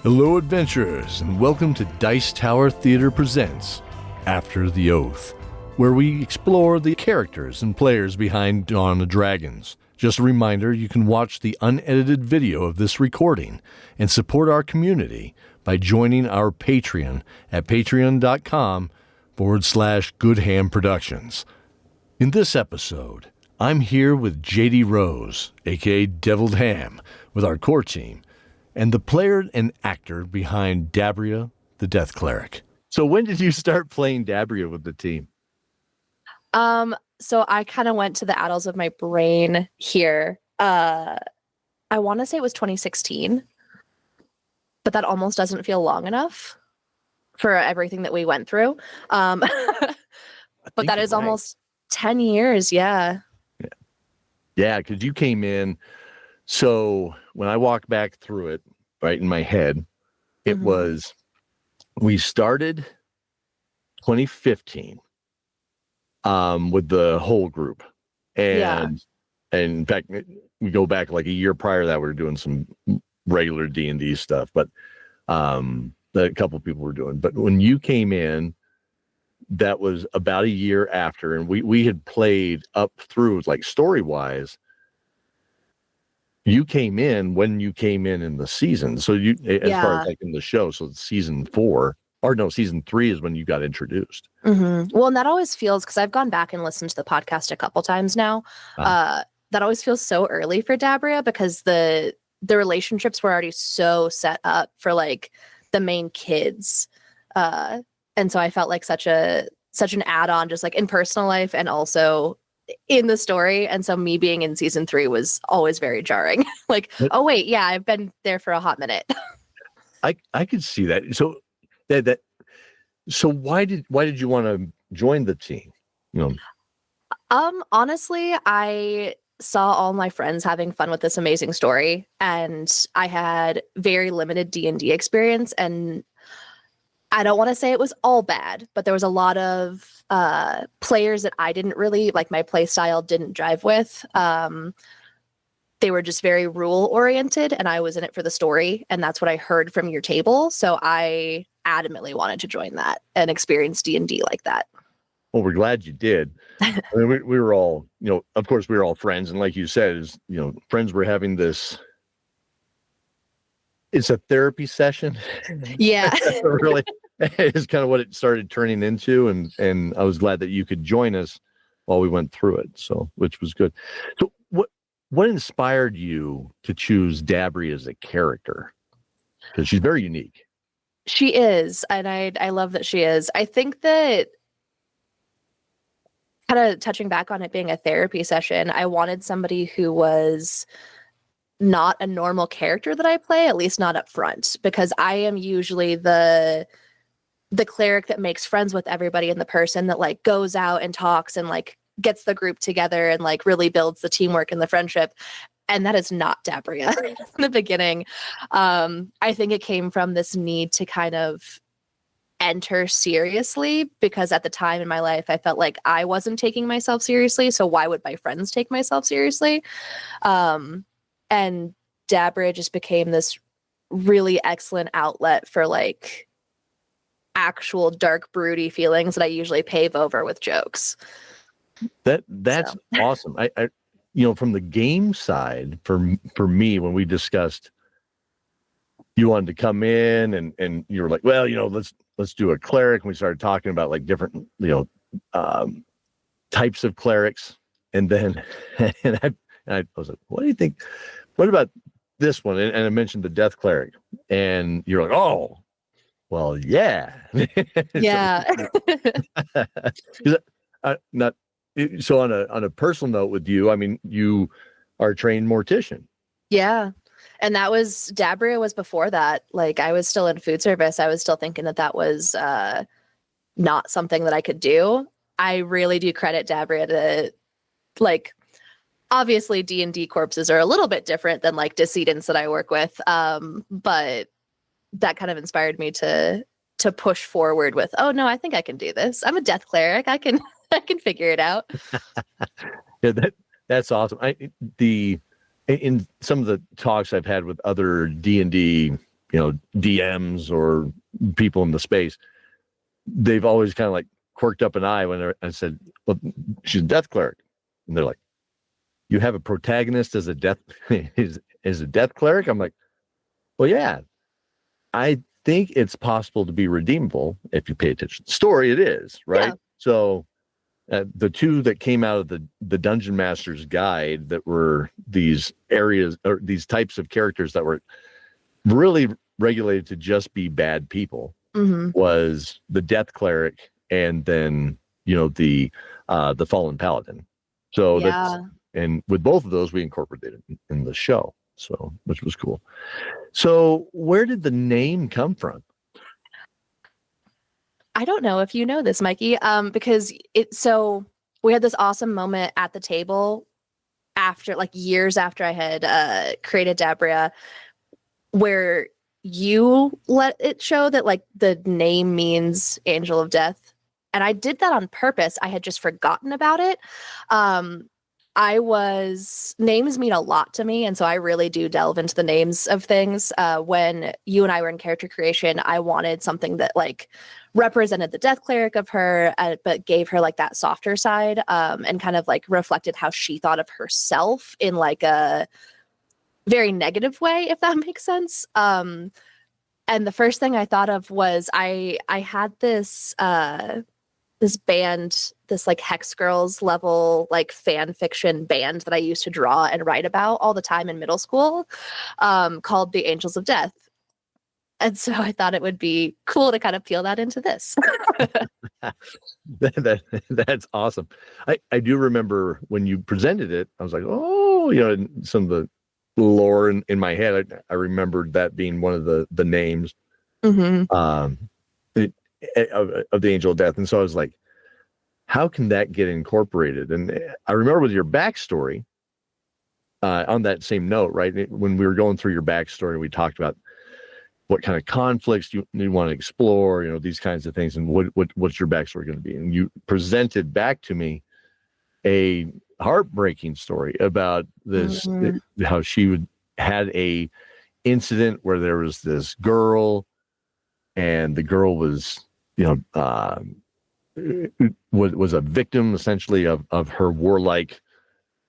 Hello, adventurers, and welcome to Dice Tower Theater Presents After the Oath, where we explore the characters and players behind Dawn of Dragons. Just a reminder, you can watch the unedited video of this recording and support our community by joining our Patreon at patreon.com/Goodham Productions. In this episode, I'm here with JD Rose, aka Deviled Ham, with our core team, and the player and actor behind Dabria, the Death Cleric. So when did you start playing Dabria with the team? So I kind of went to the annals of my brain here. I want to say it was 2016, but that almost doesn't feel long enough for everything that we went through. But that is almost 10 years. Yeah. Yeah, because you came in. So when I walked back through it, right in my head, it was, we started 2015 with the whole group. And in fact, we go back like a year prior to that, we were doing some regular D&D stuff, but that a couple of people were doing. But when you came in, that was about a year after, and we had played up through, like story-wise, you came in when you came in the season. So you, as far as like in the show, so season 4, or no, season 3 is when you got introduced. Well, and that always feels, because I've gone back and listened to the podcast a couple times now. That always feels so early for Dabria, because the relationships were already so set up for like the main kids. And so I felt like such an add-on, just like in personal life and also in the story. And so me being in season 3 was always very jarring. Like, oh wait, yeah, I've been there for a hot minute. I could see that. So so why did you want to join the team? You know? Honestly, I saw all my friends having fun with this amazing story, and I had very limited D&D experience, and I don't want to say it was all bad, but there was a lot of players that I didn't really like, my play style didn't drive with. They were just very rule oriented, and I was in it for the story, and that's what I heard from your table. So I adamantly wanted to join that and experience D&D like that. Well, we're glad you did. I mean, we were all, you know, of course we were all friends, and like you said, is, you know, friends were having this. It's a therapy session. Yeah. Really, is kind of what it started turning into, and I was glad that you could join us while we went through it. So, which was good. So, what inspired you to choose Dabria as a character? Because she's very unique. She is, and I love that she is. I think that, kind of touching back on it being a therapy session, I wanted somebody who was not a normal character that I play, at least not up front, because I am usually the cleric that makes friends with everybody, and the person that like goes out and talks and like gets the group together and like really builds the teamwork and the friendship. And that is not Dabria in the beginning. I think it came from this need to kind of enter seriously, because at the time in my life, I felt like I wasn't taking myself seriously. So why would my friends take myself seriously? And Dabria just became this really excellent outlet for like actual dark, broody feelings that I usually pave over with jokes. That's awesome. I you know, from the game side, for me, when we discussed, you wanted to come in and you were like, well, you know, let's do a cleric, and we started talking about like different, you know, types of clerics, and then and I was like, what do you think? What about this one? And I mentioned the Death Cleric, and you're like, oh, well, yeah, Yeah. Not so on a personal note with you. I mean, you are a trained mortician. Yeah. And that was, Dabria was before that. Like, I was still in food service. I was still thinking that was not something that I could do. I really do credit Dabria to, like, obviously D&D corpses are a little bit different than like decedents that I work with. But that kind of inspired me to push forward with, oh no, I think I can do this. I'm a death cleric. I can figure it out. Yeah, that's awesome. In some of the talks I've had with other D&D DMs or people in the space, they've always kind of like quirked up an eye when I said, well, she's a death cleric. And they're like, you have a protagonist as a death is a death cleric? I'm like, well, yeah, I think it's possible to be redeemable if you pay attention to the story. It is, right? Yeah. So the two that came out of the Dungeon Master's Guide that were these areas or these types of characters that were really regulated to just be bad people was the Death Cleric and then the Fallen Paladin. So and with both of those we incorporated in the show, so which was cool. So where did the name come from? I don't know if you know this, Mikey, because we had this awesome moment at the table after years after I had created Dabria, where you let it show that the name means Angel of Death. And I did that on purpose. I had just forgotten about it. Names mean a lot to me. And so I really do delve into the names of things. When you and I were in character creation, I wanted something that represented the death cleric of her, but gave her that softer side, and kind of reflected how she thought of herself in a very negative way, if that makes sense. And the first thing I thought of was I had this band, this Hex Girls level fan fiction band that I used to draw and write about all the time in middle school, called the Angels of Death. And so I thought it would be cool to kind of peel that into this. That's awesome. I do remember when you presented it, I was like, oh, some of the lore in my head, I remembered that being one of the names of the Angel of Death. And so I was like, how can that get incorporated? And I remember with your backstory, on that same note, right? When we were going through your backstory, we talked about what kind of conflicts you want to explore, these kinds of things, and what's your backstory going to be. And you presented back to me a heartbreaking story about this, how she had a incident where there was this girl, and the girl was, was a victim essentially of her warlike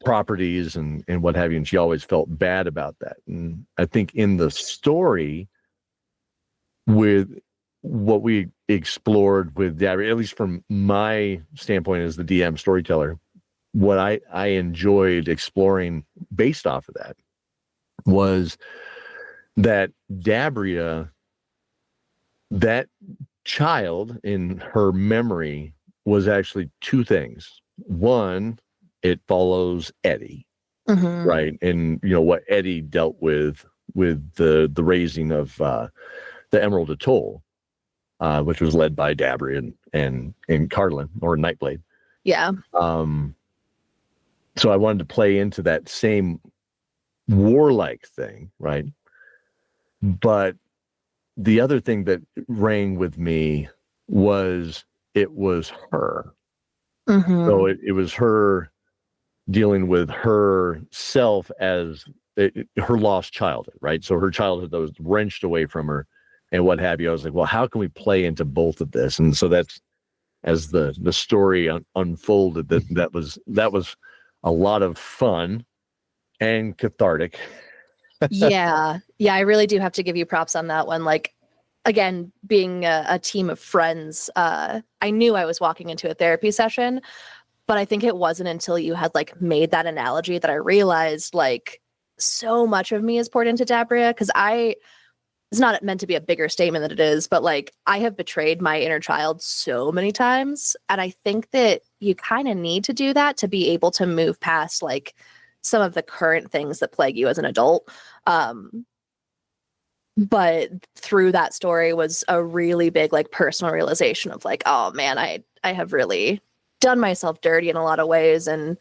properties and what have you. And she always felt bad about that. And I think in the story, with what we explored with Dabria, at least from my standpoint as the DM storyteller, what I enjoyed exploring based off of that was that Dabria, that child in her memory, was actually two things. One, it follows Eddie, right? And what Eddie dealt with the raising of the Emerald Atoll, which was led by Dabria and Cardlin, or Nightblade. Yeah. So I wanted to play into that same warlike thing, right? But the other thing that rang with me was it was her. So it was her dealing with herself as her lost childhood, right? So her childhood that was wrenched away from her and what have you. I was like, well, how can we play into both of this? And so that's, as the story unfolded, that was a lot of fun and cathartic. Yeah, I really do have to give you props on that one. Again, being a team of friends, I knew I was walking into a therapy session, but I think it wasn't until you had made that analogy that I realized so much of me is poured into Dabria, because it's not meant to be a bigger statement than it is, but I have betrayed my inner child so many times. And I think that you kind of need to do that to be able to move past some of the current things that plague you as an adult. But through that story was a really big personal realization of oh man, I have really done myself dirty in a lot of ways, and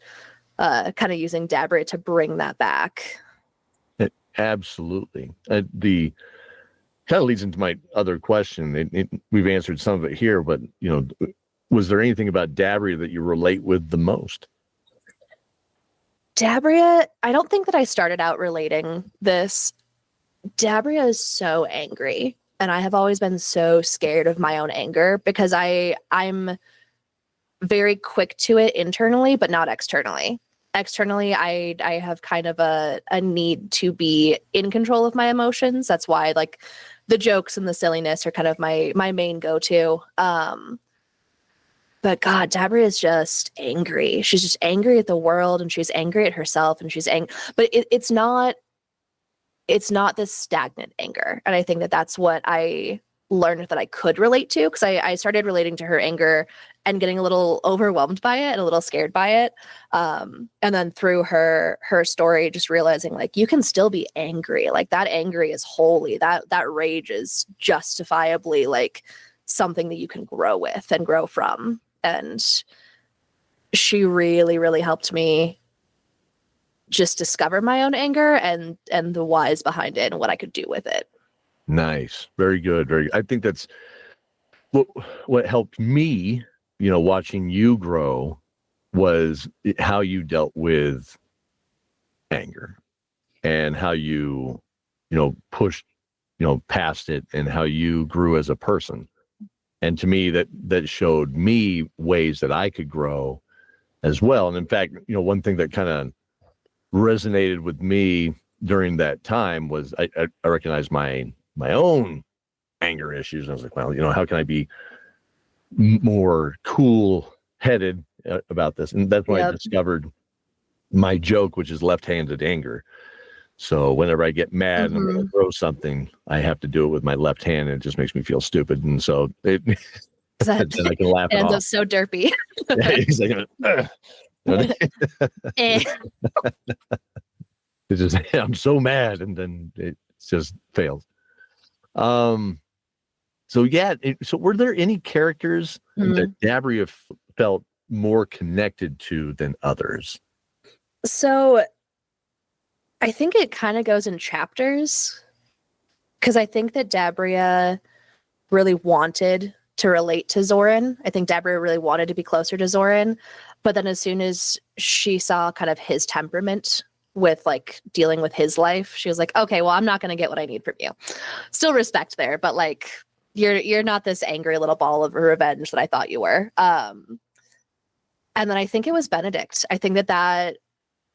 kind of using Dabria to bring that back. Absolutely. The kind of leads into my other question. We've answered some of it here, but was there anything about Dabria that you relate with the most? Dabria, I don't think that I started out relating this Dabria is so angry, and I have always been so scared of my own anger because I'm very quick to it internally, but not externally. Externally, I have kind of a need to be in control of my emotions. That's why like the jokes and the silliness are kind of my main go-to. But God, Dabria is just angry. She's just angry at the world, and she's angry at herself, and she's angry. But it's not this stagnant anger. And I think that that's what I learned that I could relate to, because I started relating to her anger and getting a little overwhelmed by it and a little scared by it. And then through her story, just realizing like you can still be angry. Like that angry is holy. That rage is justifiably like something that you can grow with and grow from. And she really, really helped me just discover my own anger and the whys behind it and what I could do with it. Nice. Very good. Very good. I think that's what helped me, watching you grow was how you dealt with anger and how you, pushed, past it and how you grew as a person. And to me, that showed me ways that I could grow as well. And in fact, one thing that kind of resonated with me during that time was I recognized my own anger issues. And I was like, well, how can I be more cool-headed about this? And that's when I discovered my joke, which is left-handed anger. So whenever I get mad and I'm going to throw something, I have to do it with my left hand, and it just makes me feel stupid. And so then I can laugh it ends off. up so derpy. He's like, it's just, I'm so mad, and then it just fails. So yeah, so were there any characters that Dabria felt more connected to than others? So I think it kind of goes in chapters, because I think that Dabria really wanted to relate to Zoran. I think Dabria really wanted to be closer to Zoran, but then as soon as she saw kind of his temperament with like dealing with his life, she was like, okay, well, I'm not going to get what I need from you. Still respect there, but like you're not this angry little ball of revenge that I thought you were. And then I think it was Benedict. I think that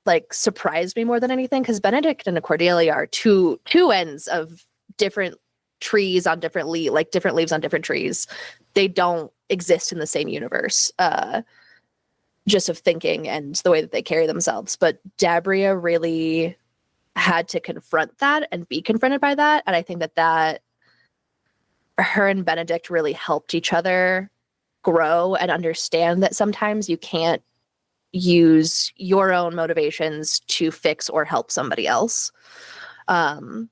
like surprised me more than anything, because Benedict and Cordelia are two ends of different trees on different different leaves on different trees. They don't exist in the same universe, just of thinking and the way that they carry themselves. But Dabria really had to confront that and be confronted by that. And I think that her and Benedict really helped each other grow and understand that sometimes you can't use your own motivations to fix or help somebody else. And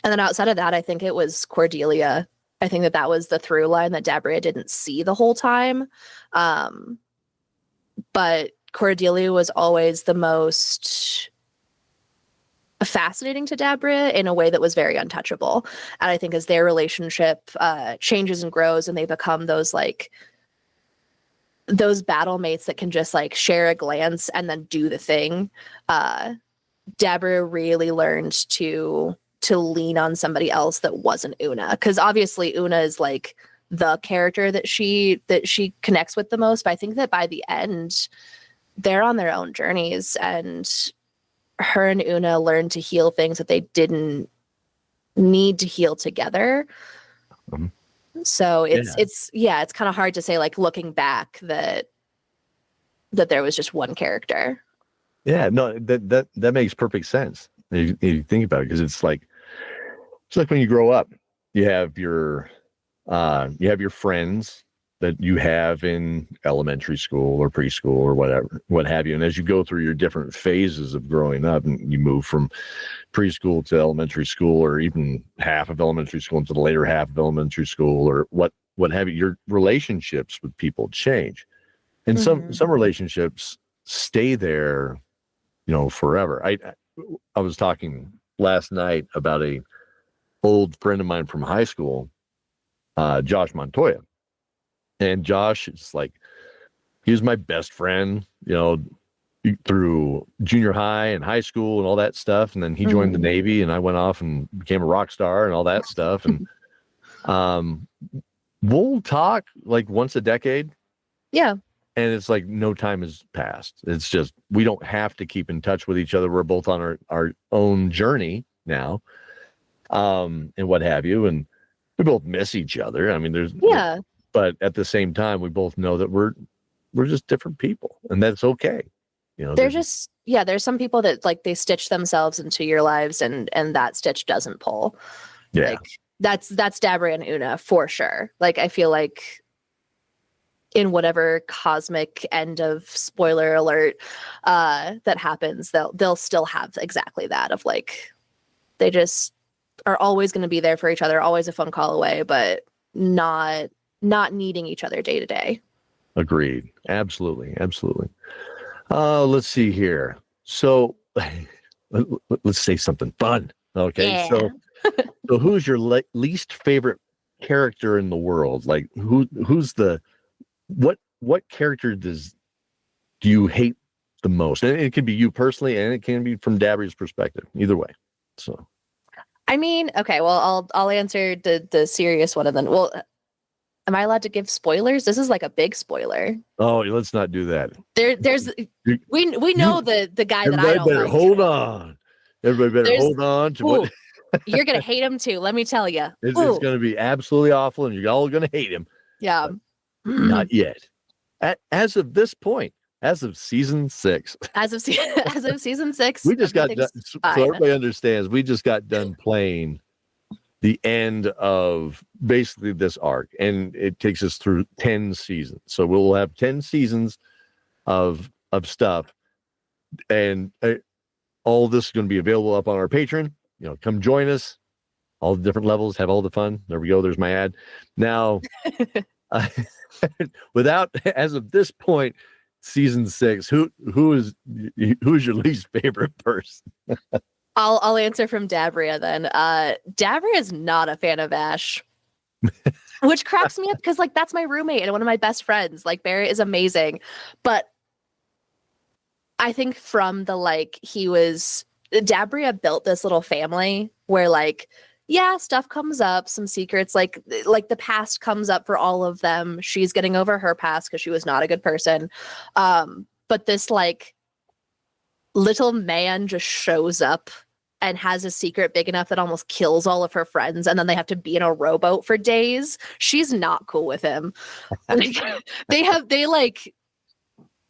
then outside of that, I think it was Cordelia. I think that was the through line that Dabria didn't see the whole time. But Cordelia was always the most fascinating to Dabria in a way that was very untouchable. And I think as their relationship changes and grows, and they become those battle mates that can just like share a glance and then do the thing, Dabria really learned to lean on somebody else that wasn't Una, because obviously Una is like the character that she connects with the most. But I think that by the end, they're on their own journeys, and her and Una learned to heal things that they didn't need to heal together. So it's kind of hard to say, like looking back, that there was just one character. Yeah, no, that makes perfect sense. You think about it, because it's like when you grow up, you have your friends that you have in elementary school or preschool or what have you. And as you go through your different phases of growing up, and you move from preschool to elementary school, or even half of elementary school into the later half of elementary school, or what have you, your relationships with people change. And some relationships stay there, forever. I was talking last night about a old friend of mine from high school, Josh Montoya. And Josh is like, he was my best friend, through junior high and high school and all that stuff. And then he joined the Navy, and I went off and became a rock star and all that stuff. And we'll talk like once a decade. Yeah. And it's like no time has passed. It's just we don't have to keep in touch with each other. We're both on our own journey now, and what have you. And we both miss each other. I mean, but at the same time, we both know that we're just different people, and that's okay. You know, there's some people that like they stitch themselves into your lives, and that stitch doesn't pull. Yeah, like that's Dabria and Una for sure. Like I feel like in whatever cosmic end of spoiler alert that happens, they'll still have exactly that of like they just are always going to be there for each other, always a phone call away, but not needing each other day to day. Agreed. Absolutely. Let's see here. So let's say something fun. Okay. Yeah. So who's your least favorite character in the world? Like who's what character do you hate the most? And it can be you personally, and it can be from Dabria's perspective. Either way. So I mean, okay, well, I'll answer the serious one, and then, well, am I allowed to give spoilers? This is like a big spoiler. Oh, let's not do that. We know the guy that I don't better like. Hold on. Everybody better hold on to what you're gonna hate him too. Let me tell you, it's going to be absolutely awful, and you're all going to hate him. Yeah, not yet. As of this point, as of season 6, as of season 6, we just got done. So everybody understands, we just got done playing the end of basically this arc, and it takes us through 10 seasons. So we'll have 10 seasons of stuff, and all this is going to be available up on our Patreon. You know, come join us. All the different levels, have all the fun. There we go. There's my ad. Now, as of this point, season 6, who's your least favorite person? I'll answer from Dabria then. Dabria is not a fan of Ash, which cracks me up because like that's my roommate and one of my best friends. Like Barrett is amazing, but I think from the Dabria built this little family where like, yeah, stuff comes up, some secrets, like the past comes up for all of them. She's getting over her past because she was not a good person. But this like little man just shows up and has a secret big enough that almost kills all of her friends, and then they have to be in a rowboat for days. She's not cool with him. Like,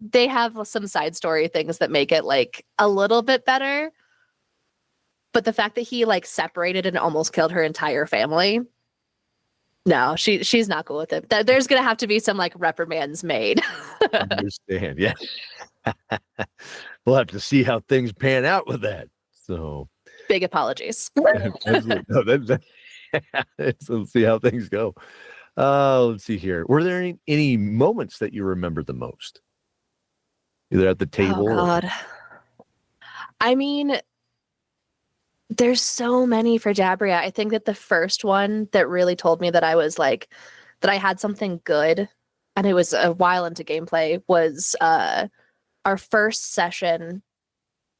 they have some side story things that make it like a little bit better. But the fact that he like separated and almost killed her entire family, no, she's not cool with it. There's gonna have to be some like reprimands made. Understand, yeah. We'll have to see how things pan out with that. So big apologies. Let's see how things go. Let's see here. Were there any moments that you remember the most? Either at the table. Oh God. I mean, there's so many for Dabria. I think that the first one that really told me that I was like, that I had something good, and it was a while into gameplay, was our first session.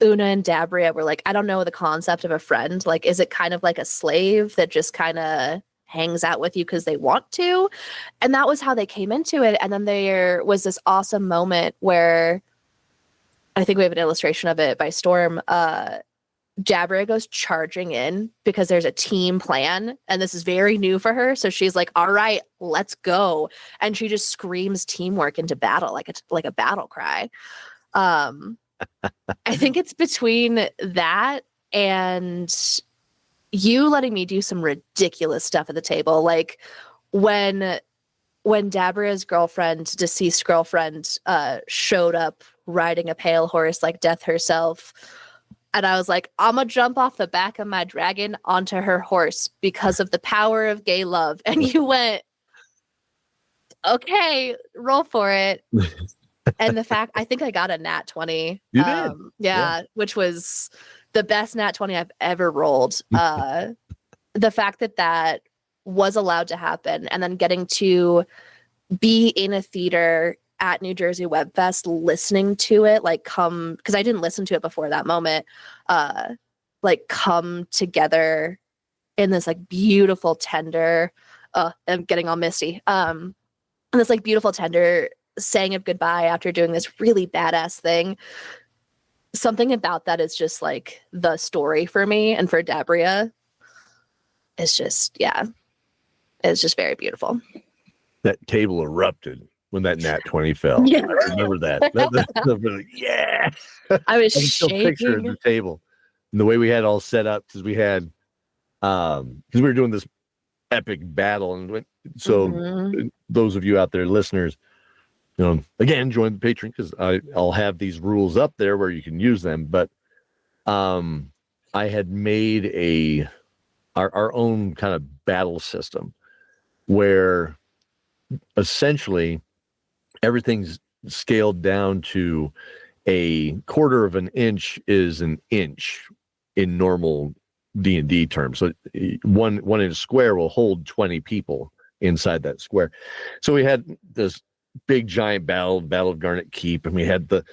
Una and Dabria were like, I don't know the concept of a friend. Like, is it kind of like a slave that just kind of hangs out with you because they want to? And that was how they came into it. And then there was this awesome moment where I think we have an illustration of it by Storm. Dabria goes charging in because there's a team plan, and this is very new for her. So she's like, all right, let's go. And she just screams teamwork into battle, like a battle cry. I think it's between that and you letting me do some ridiculous stuff at the table. Like when Dabria's deceased girlfriend, showed up riding a pale horse like Death herself. And I was like, I'm going to jump off the back of my dragon onto her horse because of the power of gay love. And you went, okay, roll for it. And the fact, I think I got a nat 20. You did? Yeah, which was the best nat 20 I've ever rolled. The fact that was allowed to happen, and then getting to be in a theater at New Jersey Web Fest, listening to it like come, because I didn't listen to it before that moment, like come together in this like beautiful tender, I'm getting all misty, and this like beautiful tender saying of goodbye after doing this really badass thing. Something about that is just like the story for me, and for Dabria, it's just, yeah, it's just very beautiful. That table erupted when that nat 20 fell. Yeah. I remember that. Yeah. I was I can still picture shaking. the table and the way we had all set up, because we had because we were doing this epic battle, and so those of you out there, listeners, again, join the Patreon, because I'll have these rules up there where you can use them. But I had made our own kind of battle system where essentially everything's scaled down to a quarter of an inch is an inch in normal D&D terms. So one inch square will hold 20 people inside that square. So we had this big giant battle of Garnet Keep, and we had the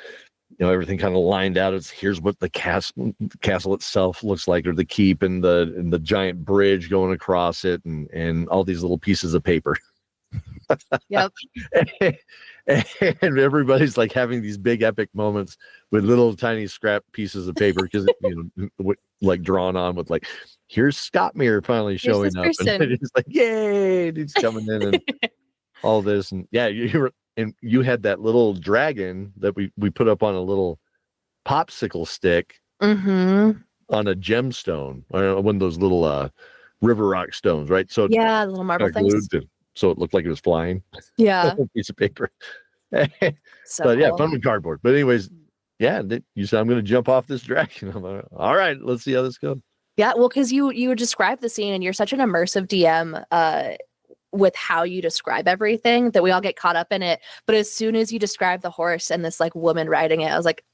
everything kind of lined out. Here's what the castle itself looks like, or the keep, and the giant bridge going across it, and all these little pieces of paper. Yep. And everybody's like having these big epic moments with little tiny scrap pieces of paper, because like drawn on with like, here's Scottmere finally showing up, and it's like, yay, he's coming in, and all this. And yeah, you had that little dragon that we put up on a little popsicle stick on a gemstone, or one of those little river rock stones, right? So yeah, little marble things. So it looked like it was flying. Yeah. A piece of paper. So but cool. Yeah, fun with cardboard. But anyways, yeah, you said I'm going to jump off this dragon. I'm like, all right, let's see how this goes. Yeah, well, because you described the scene, and you're such an immersive DM with how you describe everything, that we all get caught up in it. But as soon as you describe the horse and this like woman riding it, I was like,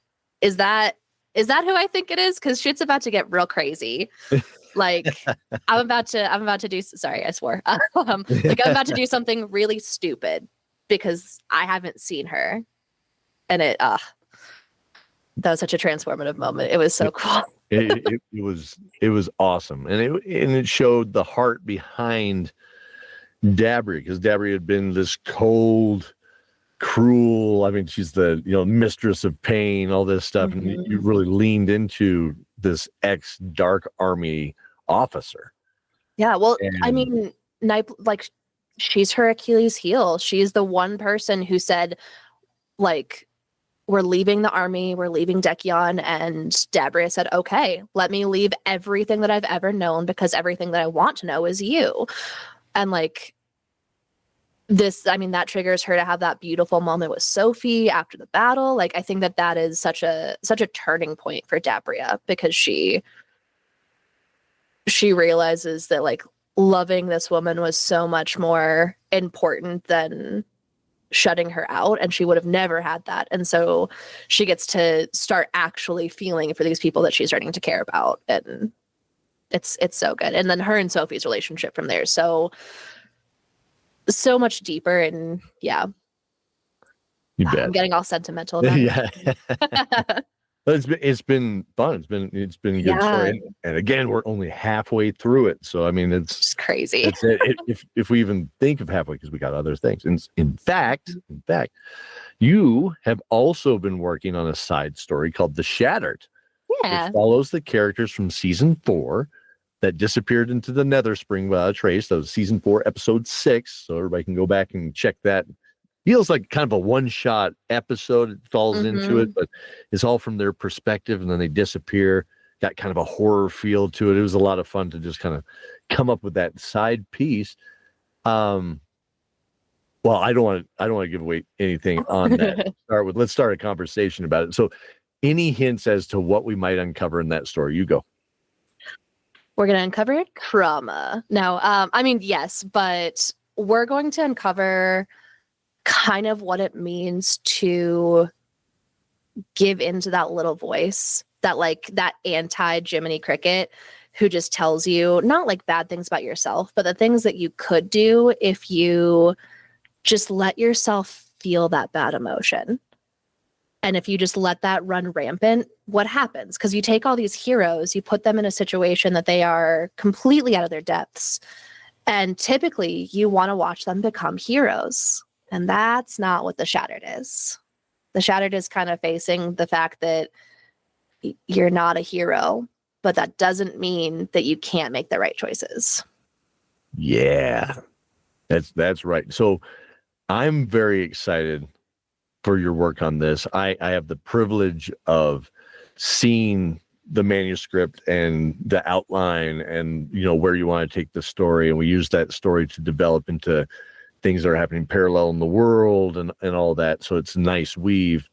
is that who I think it is? Because shit's about to get real crazy. Like I'm about to do, sorry, I swore. Like I'm about to do something really stupid because I haven't seen her. And that was such a transformative moment. It was so cool. it was awesome. And it showed the heart behind Dabria, because Dabria had been this cold, cruel, I mean, she's the mistress of pain, all this stuff. And you really leaned into this ex-Dark Army officer. Yeah, well, I mean, like, she's her Achilles heel. She's the one person who said, like, we're leaving the army, we're leaving Dekion, and Dabria said, okay, let me leave everything that I've ever known, because everything that I want to know is you. And like this, I mean, that triggers her to have that beautiful moment with Sophie after the battle. Like, I think that is such a turning point for Dabria, because she realizes that like loving this woman was so much more important than shutting her out, and she would have never had that. And so she gets to start actually feeling for these people that she's starting to care about, and it's so good. And then her and Sophie's relationship from there, so much deeper. And yeah, you bet. I'm getting all sentimental about it. It's been fun. It's been a good story. And again, we're only halfway through it, so I mean, it's just crazy. If we even think of halfway, because we got other things. And in fact, you have also been working on a side story called The Shattered. Yeah. It follows the characters from season 4 that disappeared into the Nether Spring without a trace. That was season 4, episode 6. So everybody can go back and check that. Feels like kind of a one-shot episode. It falls into it, but it's all from their perspective, and then they disappear. Got kind of a horror feel to it. It was a lot of fun to just kind of come up with that side piece. Well, I don't want to give away anything on that. Let's start a conversation about it. So, any hints as to what we might uncover in that story? You go. We're going to uncover trauma. Now, I mean, yes, but we're going to uncover kind of what it means to give into that little voice, that like that anti Jiminy Cricket who just tells you not like bad things about yourself, but the things that you could do if you just let yourself feel that bad emotion. And if you just let that run rampant, what happens? Because you take all these heroes, you put them in a situation that they are completely out of their depths. And typically you want to watch them become heroes. And that's not what The Shattered is. The Shattered is kind of facing the fact that you're not a hero, but that doesn't mean that you can't make the right choices. Yeah, that's right. So I'm very excited for your work on this. I have the privilege of seeing the manuscript and the outline and, you know, where you want to take the story. And we use that story to develop into things that are happening parallel in the world and all that. So it's a nice weave.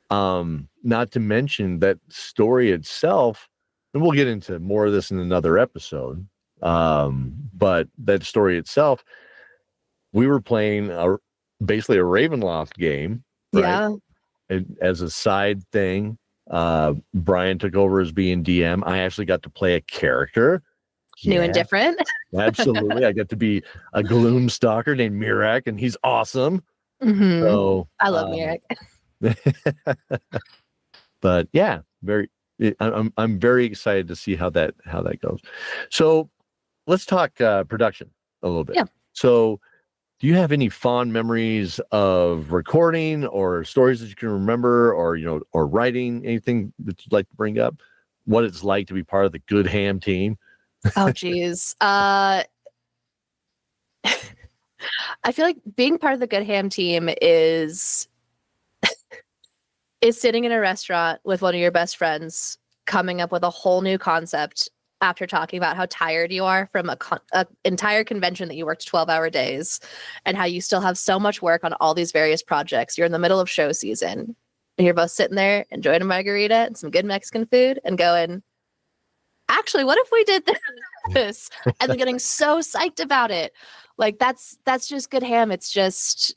Not to mention that story itself, and we'll get into more of this in another episode. But that story itself, we were playing basically a Ravenloft game, right? Yeah. And as a side thing, Brian took over as being DM. I actually got to play a character. New and different. Absolutely. I got to be a gloom stalker named Mirak, and he's awesome. Mm-hmm. So I love Mirak. But yeah, I'm very excited to see how that goes. So let's talk production a little bit. Yeah. So do you have any fond memories of recording or stories that you can remember, or, you know, or writing, anything that you'd like to bring up? What it's like to be part of the Good Ham team? Oh, geez. I feel like being part of the Good Ham team is sitting in a restaurant with one of your best friends, coming up with a whole new concept after talking about how tired you are from a entire convention that you worked 12-hour days, and how you still have so much work on all these various projects. You're in the middle of show season, and you're both sitting there enjoying a margarita and some good Mexican food and going, actually, what if we did this? And then getting so psyched about it. Like, that's just Good Ham. It's just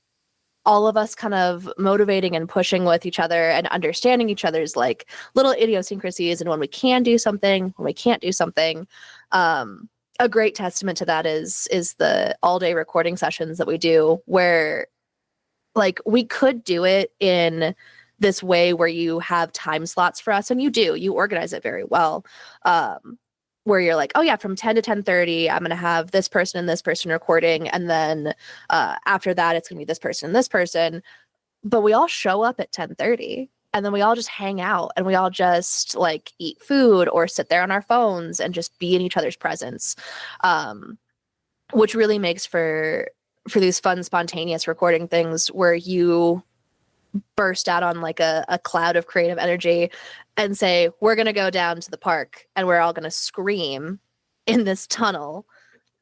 all of us kind of motivating and pushing with each other and understanding each other's like little idiosyncrasies and when we can do something, when we can't do something. A great testament to that is the all-day recording sessions that we do, where like we could do it in this way where you have time slots for us, and you organize it very well. Where you're like, oh yeah, from 10 to 10:30, I'm going to have this person and this person recording. And then after that, it's going to be this person and this person. But we all show up at 10:30, and then we all just hang out, and we all just like eat food or sit there on our phones and just be in each other's presence, which really makes for these fun, spontaneous recording things where you burst out on like a cloud of creative energy and say, we're going to go down to the park and we're all going to scream in this tunnel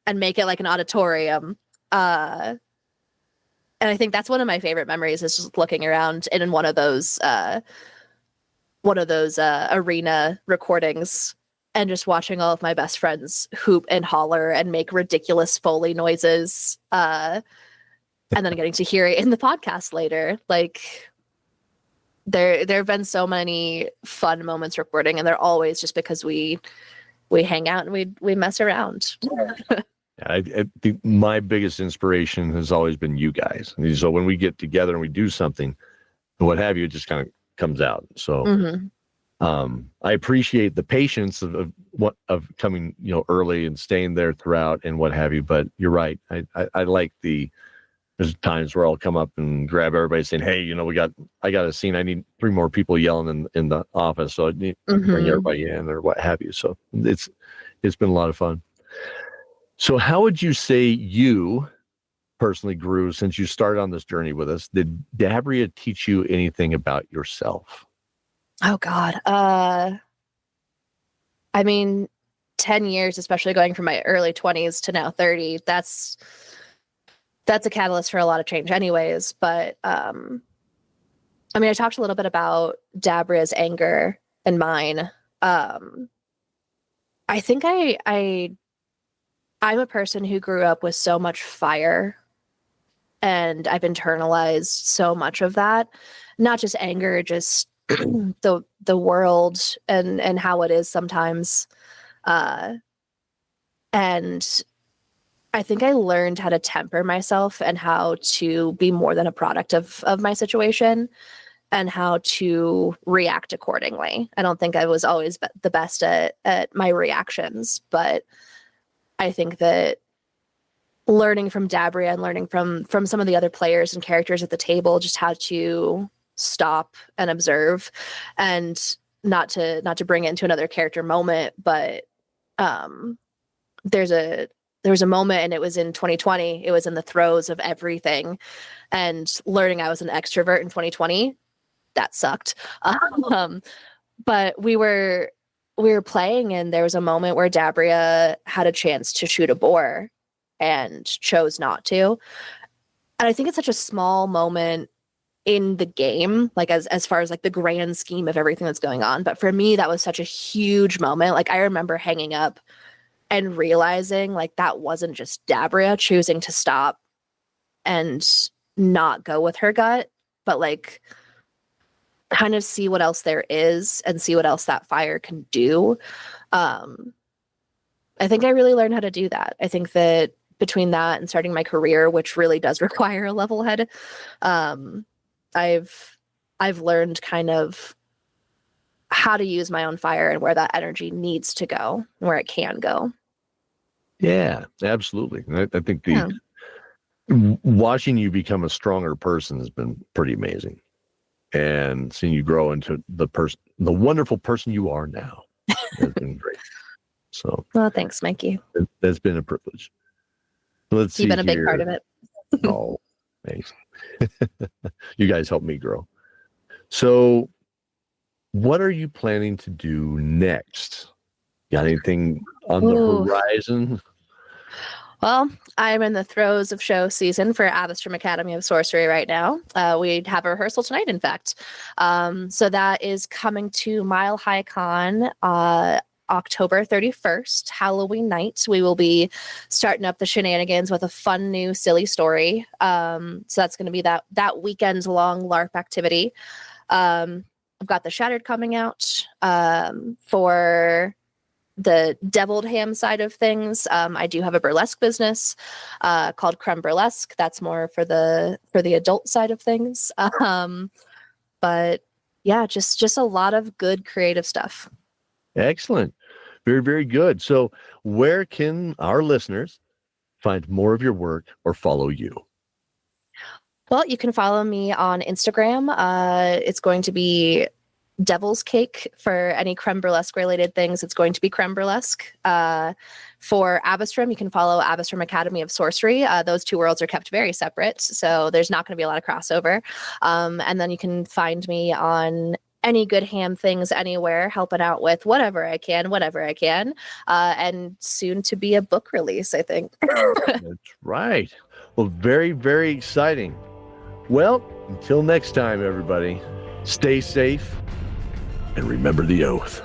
and make it like an auditorium. And I think that's one of my favorite memories, is just looking around in one of those arena recordings and just watching all of my best friends hoop and holler and make ridiculous Foley noises. And then getting to hear it in the podcast later. Like, there have been so many fun moments recording, and they're always just because we hang out and we mess around. I think my biggest inspiration has always been you guys. And so when we get together and we do something, what have you, it just kind of comes out. So I appreciate the patience of coming, you know, early and staying there throughout and what have you. But you're right. I like there's times where I'll come up and grab everybody saying, hey, you know, I got a scene. I need 3 more people yelling in the office. So I need to bring everybody in or what have you. So it's been a lot of fun. So how would you say you personally grew since you started on this journey with us? Did Dabria teach you anything about yourself? Oh God. I mean, 10 years, especially going from my early 20s to now 30, that's a catalyst for a lot of change anyways. But I mean, I talked a little bit about Dabria's anger and mine. I think I'm a person who grew up with so much fire, and I've internalized so much of that. Not just anger, just the world and how it is sometimes. And I think I learned how to temper myself and how to be more than a product of my situation and how to react accordingly. I don't think I was always the best at my reactions, but I think that learning from Dabria and learning from some of the other players and characters at the table, just how to stop and observe, and not to bring it into another character moment, but there was a moment, and it was in 2020. It was in the throes of everything, and learning I was an extrovert in 2020, that sucked. But we were playing, and there was a moment where Dabria had a chance to shoot a boar and chose not to. And I think it's such a small moment in the game, like as far as like the grand scheme of everything that's going on. But for me, that was such a huge moment. Like I remember hanging up and realizing like that wasn't just Dabria choosing to stop and not go with her gut, but like kind of see what else there is and see what else that fire can do. I think I really learned how to do that. I think that between that and starting my career, which really does require a level head, I've learned kind of how to use my own fire and where that energy needs to go, where it can go. Yeah, absolutely. I think watching you become a stronger person has been pretty amazing, and seeing you grow into the wonderful person you are now has been great. So, well, thanks, Mikey. That's been a privilege. Let's see. You've been a big part of it. Oh, thanks. You guys helped me grow. So, what are you planning to do next? Got anything on the horizon? Well, I'm in the throes of show season for Abistrom Academy of Sorcery right now. We have a rehearsal tonight, in fact. So that is coming to Mile High Con October 31st, Halloween night. We will be starting up the shenanigans with a fun new silly story. So that's going to be that weekend long LARP activity. I've got the Shattered coming out for the deviled ham side of things. I do have a burlesque business called Creme Burlesque. That's more for the adult side of things. But yeah, just a lot of good creative stuff. Excellent. Very, very good. So where can our listeners find more of your work or follow you? Well, you can follow me on Instagram. It's going to be Devil's Cake. For any Creme Burlesque related things, it's going to be Creme Burlesque. For Abistrom, you can follow Abistrom Academy of Sorcery. Those two worlds are kept very separate, so there's not going to be a lot of crossover. And then you can find me on any good ham things anywhere, helping out with whatever I can, and soon to be a book release, I think. That's right. Well, very, very exciting. Well, until next time, everybody, stay safe and remember the oath.